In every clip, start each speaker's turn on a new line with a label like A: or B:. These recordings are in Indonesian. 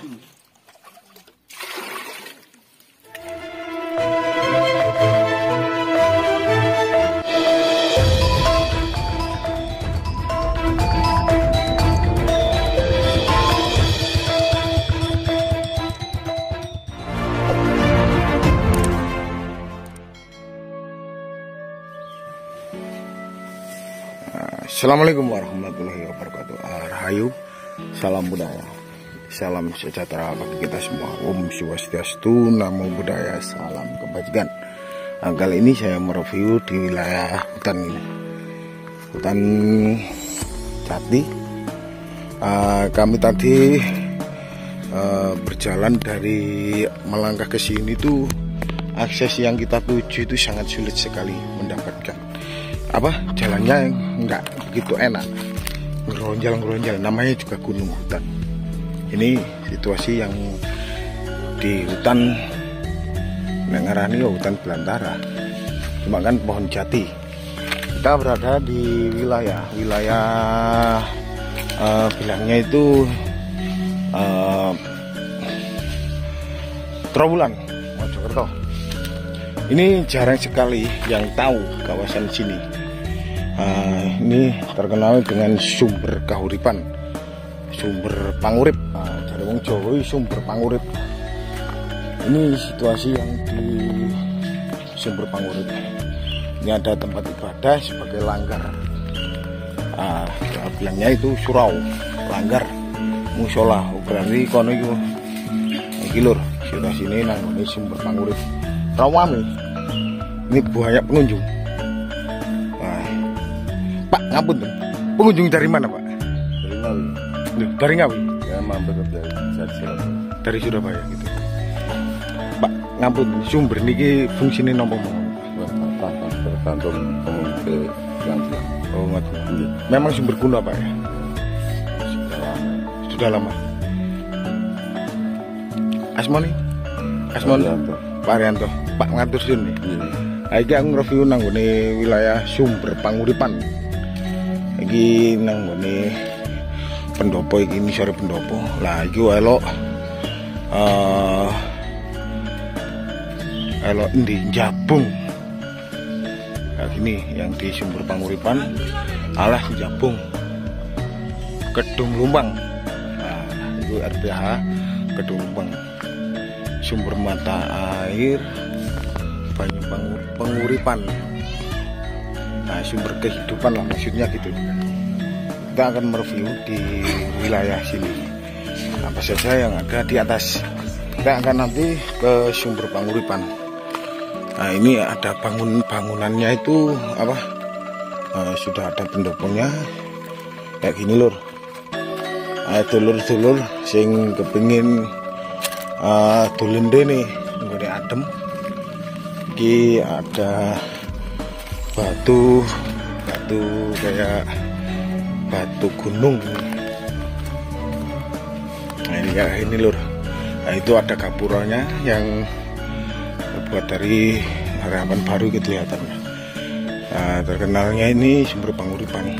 A: Assalamualaikum warahmatullahi wabarakatuh. Rahayu, salam budaya, salam sejahtera bagi kita semua. Om Swastiastu, Namo Buddhaya, salam kebajikan. Kali ini saya mereview di wilayah hutan Jati. Kami tadi berjalan dari melangkah ke sini tuh, akses yang kita tuju itu sangat sulit sekali mendapatkan. Jalannya enggak begitu enak, ngeronjal, namanya juga gunung hutan. Ini situasi yang di hutan ngarani hutan belantara, cuma kan pohon jati. Kita berada di wilayah bilangnya itu Trowulan, Mojokerto. Ini jarang sekali yang tahu kawasan sini. Ini terkenal dengan sumber kahuripan, sumber pangurip. Dari wong Jawa sumber pangurip. Ini situasi yang di sumber pangurip. Ini ada tempat ibadah sebagai langgar. Bilangnya itu surau, langgar, musola. Berarti kono itu gilur. Situasi ini namanya sumber pangurip. Rawame. Ini banyak pengunjung. Pak, ngapun tuh. Pengunjung dari mana, Pak?
B: Dari Ngawi.
A: Dari Ngawi?
B: Ya, mampir dari Surabaya.
A: Dari Surabaya gitu. Pak, ngapun, sumber niki fungsinya nopo mau?
B: Tergantung ke yang
A: Oh, ngerti. Memang sumber kuno, Pak ya? Sudah lama. Asmoni? Pak Arianto. Pak ngatur sini. Iki aku nge-review nang ngene wilayah sumber panguripan. Iki nang ngene pendopo iki sore pendopo. Lah iki elok endi Jabung. Nah, gini yang di sumber panguripan alah Jabung. Kedung Lumbang. Nah, itu RPH Kedung Lumbang. Sumber mata air banyu penguripan. Nah, sumber kehidupan lah maksudnya gitu. Kita akan mereview di wilayah sini apa saja yang ada di atas. Kita akan nanti ke sumber panguripan. Nah, ini ada bangunannya itu sudah ada pendoponya kayak gini lur. Dulur-dulur sing kepingin dolen dene ngene adem. Iki ada batu kayak batu gunung. Nah, ini kayak ini lur. Nah, itu ada gapuranya yang terbuat dari harapan baru kelihatannya. Nah, terkenalnya ini sumber panguripan.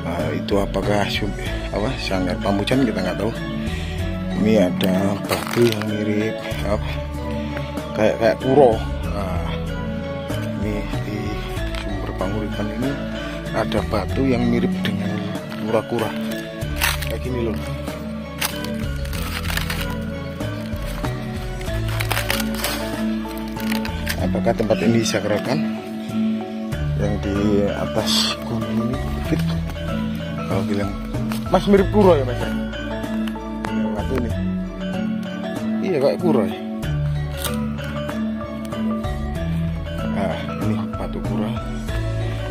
A: Nah, itu apakah Sanggar Pamujan kita nggak tahu. Ini ada batu yang mirip kayak kuro. Nah, ini di sumber panguripan ini ada batu yang mirip dengan kura-kura kayak gini loh. Apakah tempat ini disakralkan? Yang di atas gunung ini bukit. Kalau bilang Mas mirip kura ya Mas? Batu ini. Iya kayak kura ya. Nah, ini batu kura.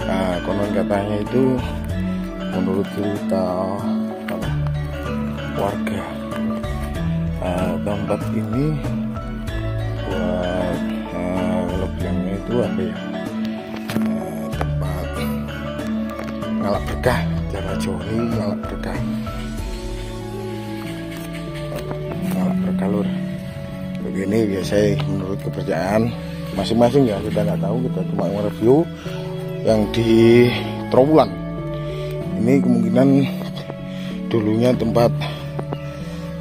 A: Nah, konon katanya itu menurut cerita warga, tempat ini buat kalau bilangnya itu tempat ngalap berkah. Jawa Jawa ini ngalap berkah. Ngalap berkah lur. Begini biasanya menurut kepercayaan masing-masing ya, kita nggak tahu, kita cuma nge-review yang di Trowulan. Ini kemungkinan dulunya tempat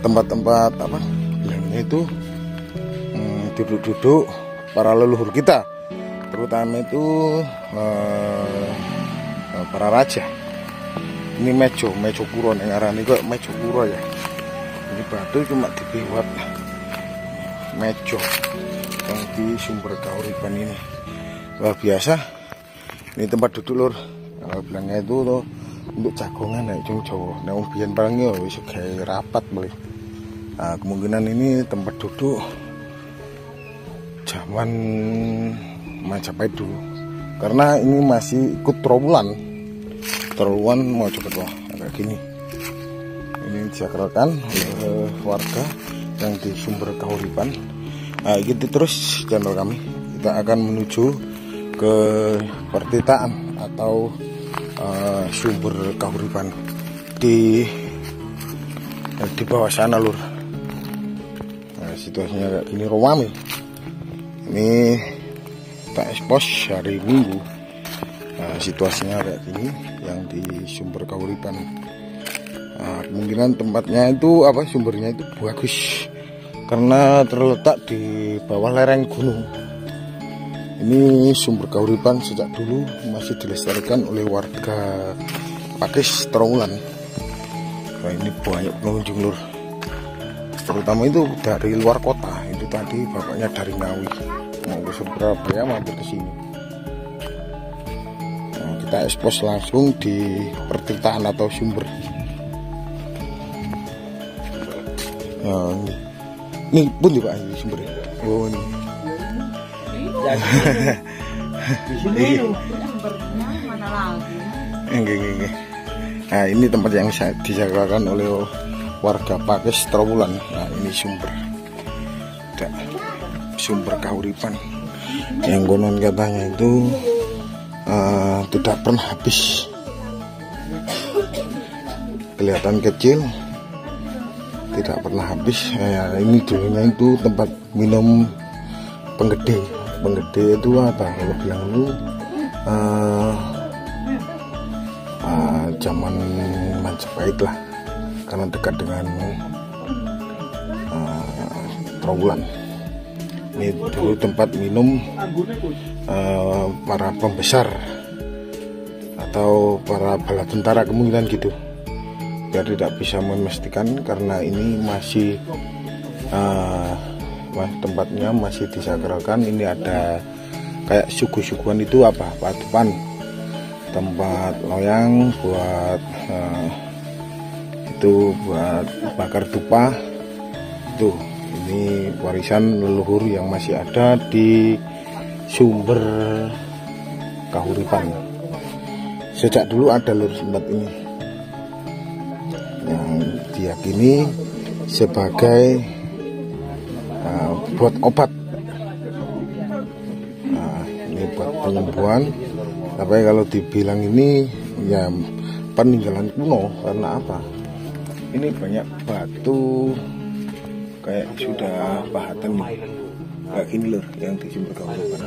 A: tempat-tempat apa bilangnya itu duduk-duduk para leluhur kita, terutama itu para raja. Ini mejo puro yang ngarani kok mejo puro ya. Ini batu cuma dibuat mejo yang di sumber kahuripan ini. Luar biasa. Ini tempat duduk lur. Kalau bilangnya itu tuh untuk jagongan ya cung Jawa. Nah biyen palingnya wis gawe rapat boleh. Nah, kemungkinan ini tempat duduk zaman Majapahit dulu. Karena ini masih ikut terowongan mau coba agak gini. Ini disakralkan oleh warga yang di sumber kahuripan. Nah, gitu terus channel kami. Kita akan menuju ke pertitaan atau sumber kahuripan di bawah sana lur. Nah, situasinya kayak gini Romami. Ini kita ekspos hari Minggu. Nah, situasinya kayak gini yang di sumber kahuripan. Nah, kemungkinan tempatnya itu apa sumbernya itu bagus karena terletak di bawah lereng gunung. Ini sumber kahuripan sejak dulu masih dilestarikan oleh warga Pakis Trawulan. Nah, ini banyak pengunjung lur, terutama itu dari luar kota. Itu tadi bapaknya dari Ngawi mau ke Surabaya mampir ke sini. Nah, kita ekspos langsung di pertitaan atau sumber. Nah, ini pun juga ini sumbernya. Oh ini.
C: Di sini sumbernya mana lagi?
A: Enggak. Nah, ini tempat yang dijagakan oleh warga Pakis Trawulan. Nah, ini sumber kahuripan yang konon katanya itu tidak pernah habis. Kelihatan kecil, tidak pernah habis. Ini dulunya itu tempat minum penggede itu apa kalau bilang dulu zaman Majapahit lah, karena dekat dengan Trawulan. Ini dulu tempat minum para pembesar atau para bala tentara, kemungkinan gitu. Biar tidak bisa memastikan karena ini masih tempatnya masih disakralkan. Ini ada kayak suku-sukuan itu apa patupan, tempat loyang buat itu buat bakar dupa. Itu ini warisan leluhur yang masih ada di sumber kahuripan. Sejak dulu ada lur tempat ini yang diyakini sebagai buat obat. Nah, ini buat penyembuhan. Tapi kalau dibilang ini ya peninggalan kuno karena apa? Ini banyak batu kayak sudah pahatan nih. Kayak gini loh yang di sumber kahuripan.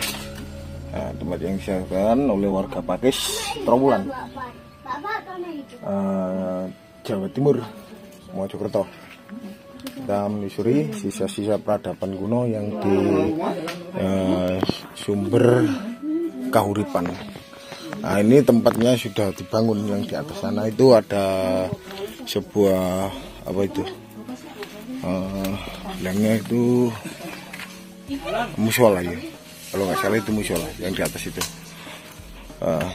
A: Nah, tempat yang disediakan oleh warga Pakis Trawulan, Jawa Timur, Mojokerto. Kita menyusuri sisa-sisa peradaban kuno yang di sumber kahuripan. Nah, ini tempatnya sudah dibangun. Yang di atas sana itu ada sebuah apa itu bilangnya itu musola ya, kalau nggak salah itu musola yang di atas itu.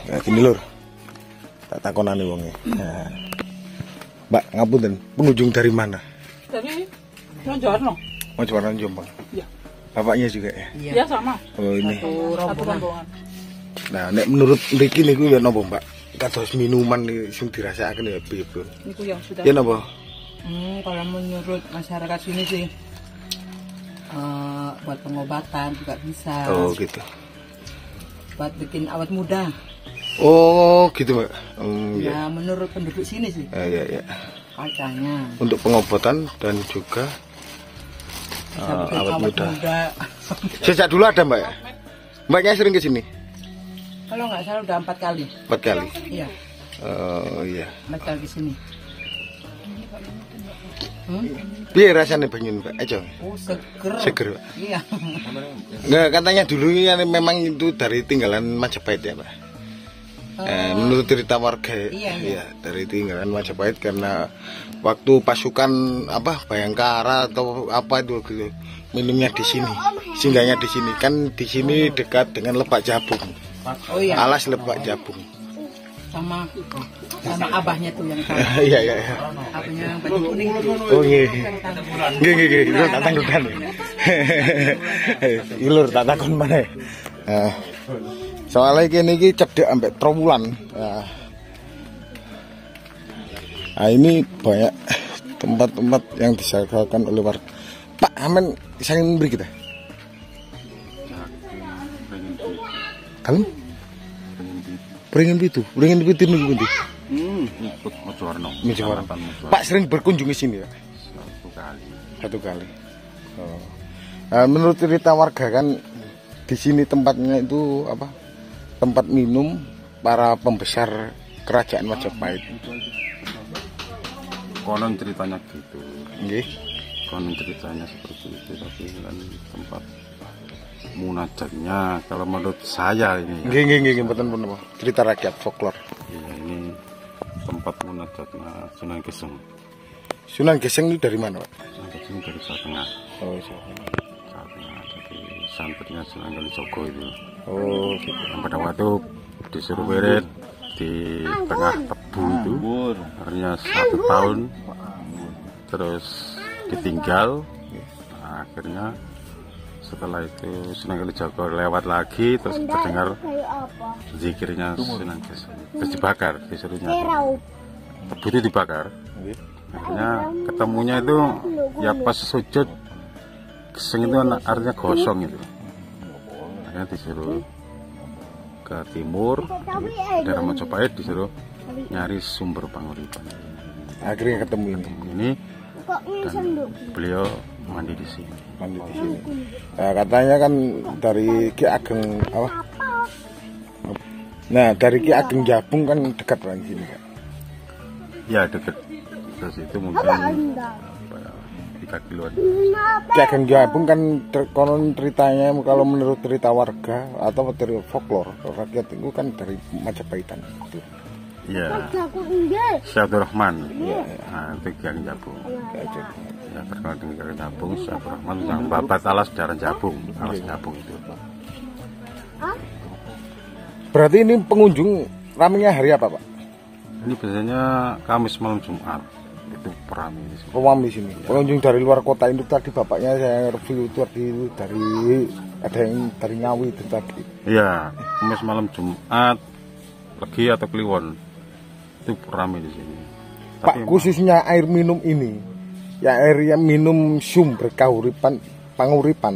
A: Kayak gini lur, tak takonane wonge. Nah, Mbak ngapunten, pengunjung dari mana?
C: Dari Mojokerto.
A: Mojokerto Jombang.
C: Iya.
A: Bapaknya juga ya?
C: Iya sama.
A: Oh ini.
C: Satu rombongan.
A: Nah, nek menurut mriki niku ya napa, Mbak? Kados minuman sing dirasakaken ya piye, Bro?
C: Niku yang sudah.
A: Ya napa?
C: Kalau menurut masyarakat sini sih buat pengobatan juga bisa.
A: Oh, gitu.
C: Buat bikin awet muda.
A: Oh, gitu, Mbak.
C: Ya, menurut penduduk sini sih.
A: Iya.
C: Katanya.
A: Untuk pengobatan dan juga awet muda. Sejak dulu ada, Mbak ya? Mbaknya sering ke sini?
C: Kalau nggak salah udah 4 kali.
A: 4 kali?
C: Iya.
A: Oh iya.
C: 4 kali ke sini.
A: Piye rasane banyu Pak Ejo?
C: Oh, seger.
A: Seger Pak.
C: Iya.
A: Nggak, katanya dulu ini memang itu dari tinggalan Majapahit ya Pak. Menurut cerita warga
C: Iya.
A: dari tinggalan Majapahit karena waktu pasukan apa Bayangkara atau apa itu gitu, minumnya di sini, singgahnya di sini kan di sini dekat dengan Lebak Jabung,
C: Oh iya.
A: alas Lebak Jabung.
C: Sama abahnya tuh yang sama.
A: Iya.
C: Abahnya yang baju kuning.
A: Oh iya. Nggih, lur tak tanggutan. Lur tak takon maneh. Soalnya kene iki cedhek ambek Trowulan. Nah, ini banyak tempat-tempat yang disediakan oleh warga. Pak, aman saya memberi kita. Kalem? Beringin itu niku pundi?
B: Ikut Mojowarno.
A: Mojowarno. Pak sering berkunjung ke sini ya? Satu kali. Oh. Menurut cerita warga kan di sini tempatnya itu apa? Tempat minum para pembesar kerajaan Majapahit.
B: Konon ceritanya gitu.
A: Nggih.
B: Konon ceritanya seperti itu, tapi kan tempat munajatnya kalau menurut saya ini.
A: Nggih, mboten pun cerita rakyat folklore.
B: Iya, ini tempat munajatnya Sunan Geseng.
A: Sunan Geseng itu dari mana, Pak?
B: Sunan Geseng dari Jawa Tengah.
A: Oh, Jawa Tengah.
B: Jawa Tengah, jadi santrinya Sunan Kalijogo itu.
A: Oh, gitu.
B: Yang pada waktu disuruh wirid di tengah tebu itu, akhirnya 1 tahun, terus ditinggal. Nah, akhirnya setelah itu Sunan Kalijogo lewat lagi, terus terdengar zikirnya Sunan Geseng, terus dibakar, disuruhnya tebu itu dibakar. Akhirnya ketemunya itu ya pas sujud Geseng itu artinya gosong itu. Akhirnya disuruh ke timur, daerah Majapahit, disuruh nyari sumber panguripan.
A: Akhirnya ketemu
B: Ini dan beliau mandi di sini.
A: Nah, katanya kan dari Ki Ageng apa? Nah, dari Ki Ageng Jabung kan dekat dengan sini kan?
B: Ya dekat ke situ mungkin 3 kiloan.
A: Ki Ageng Jabung kan konon ceritanya kalau menurut cerita warga atau dari folklore rakyat itu kan dari Majapahitan itu.
B: Ya, Syekh Rahman. Nah, itu Ki Ageng Jabung. Ya, terkenal dengan Ki Ageng Jabung, Syekh Rahman yang babat alas daerah Jabung, alas Jabung itu.
A: Berarti ini pengunjung ramenya hari apa, Pak?
B: Ini biasanya Kamis malam Jumat itu ramai di sini.
A: Ramai di sini. Pengunjung dari luar kota itu tadi bapaknya saya review itu dari ada yang dari Ngawi itu tadi.
B: Iya, Kamis malam Jumat, Legi atau Kliwon itu ramai di sini.
A: Pak, tapi khususnya air minum ini, ya air yang minum sumber panguripan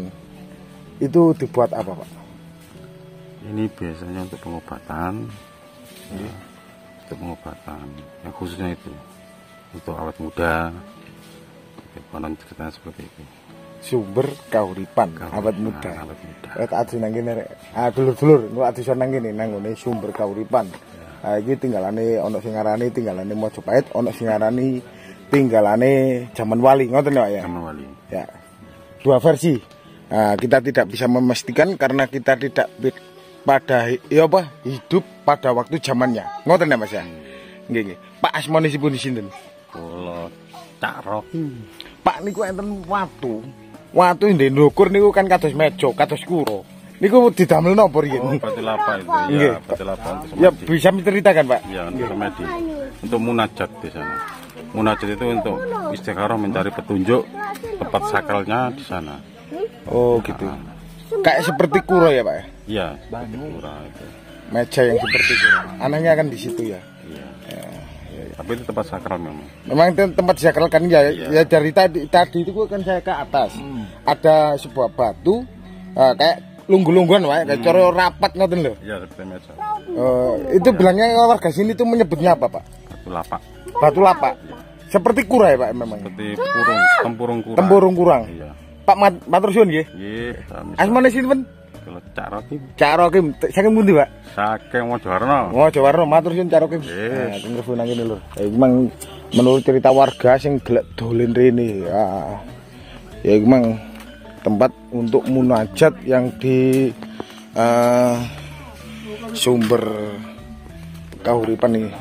A: itu dibuat apa, Pak?
B: Ini biasanya untuk pengobatan, ya, untuk pengobatan. Yang khususnya itu untuk awet muda. Konon ceritanya seperti itu.
A: Sumber kauripan, awet muda.
B: Awet muda.
A: Ati nang kene rek. Dulur-dulur, nu ati nang kene nang ngene sumber kauripan. Iki tinggalane ana sing ngarani tinggalane Majapahit, ana sing ngarani tinggalane zaman wali, ngoten ya.
B: Zaman wali.
A: Ya. Dua versi. Kita tidak bisa memastikan karena kita tidak pada hidup pada waktu zamannya. Ngoten ya, Mas ya. Nggih. Pak asmanipun sinten?
B: Kula Cak Roki.
A: Pak niku enten watu. Watu ndek ndukur niku kan kados meja, kados kuro. Niku didamel napa riyen?
B: Oh, batu lapa itu.
A: Ya,
B: batu lapa untuk
A: ya bisa menceritakan, Pak?
B: Ya, untuk semedi. Untuk munajat di sana. Munajat itu untuk istikharah mencari petunjuk tempat sakralnya di sana.
A: Oh, gitu. Kayak seperti kuro ya, Pak?
B: Iya, seperti kura itu.
A: Meja yang seperti kuro. Anehnya kan di situ ya.
B: Iya. Tapi itu tempat sakral memang.
A: Memang itu tempat sakral kan ya. Ya dari tadi itu kan saya ke atas. Ada sebuah batu kayak lunggu-lungguan, Pak, kayak coro rapat ngoten lho.
B: Iya, seperti meja.
A: Itu bilangnya warga sini itu menyebutnya apa, Pak?
B: Batu lapak.
A: Batu lapak. Seperti kura ya, Pak, memang.
B: Seperti tempurung kura.
A: Tempurung kurang.
B: Iya.
A: Pak matur suwun nggih.
B: Nggih,
A: asmane sinten?
B: Kalau Cak Roki.
A: Cak Roki, saking pundi, Pak?
B: Saking Mojowarno.
A: Mojowarno, matur suwun Cak Roki.
B: Nggih.
A: Nah, ngrefo nang kene lho. Memang menurut cerita warga sing gelek dolen rene ya memang tempat untuk munajat yang di sumber kahuripan ini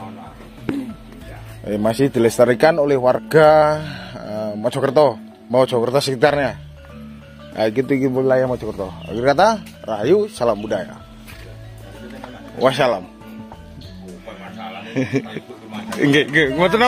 A: masih dilestarikan oleh warga Mojokerto sekitarnya. Nah, gitu wilayah Mojokerto. Akhir kata, rahayu, salam budaya. Wassalam. Nggih, ngoten.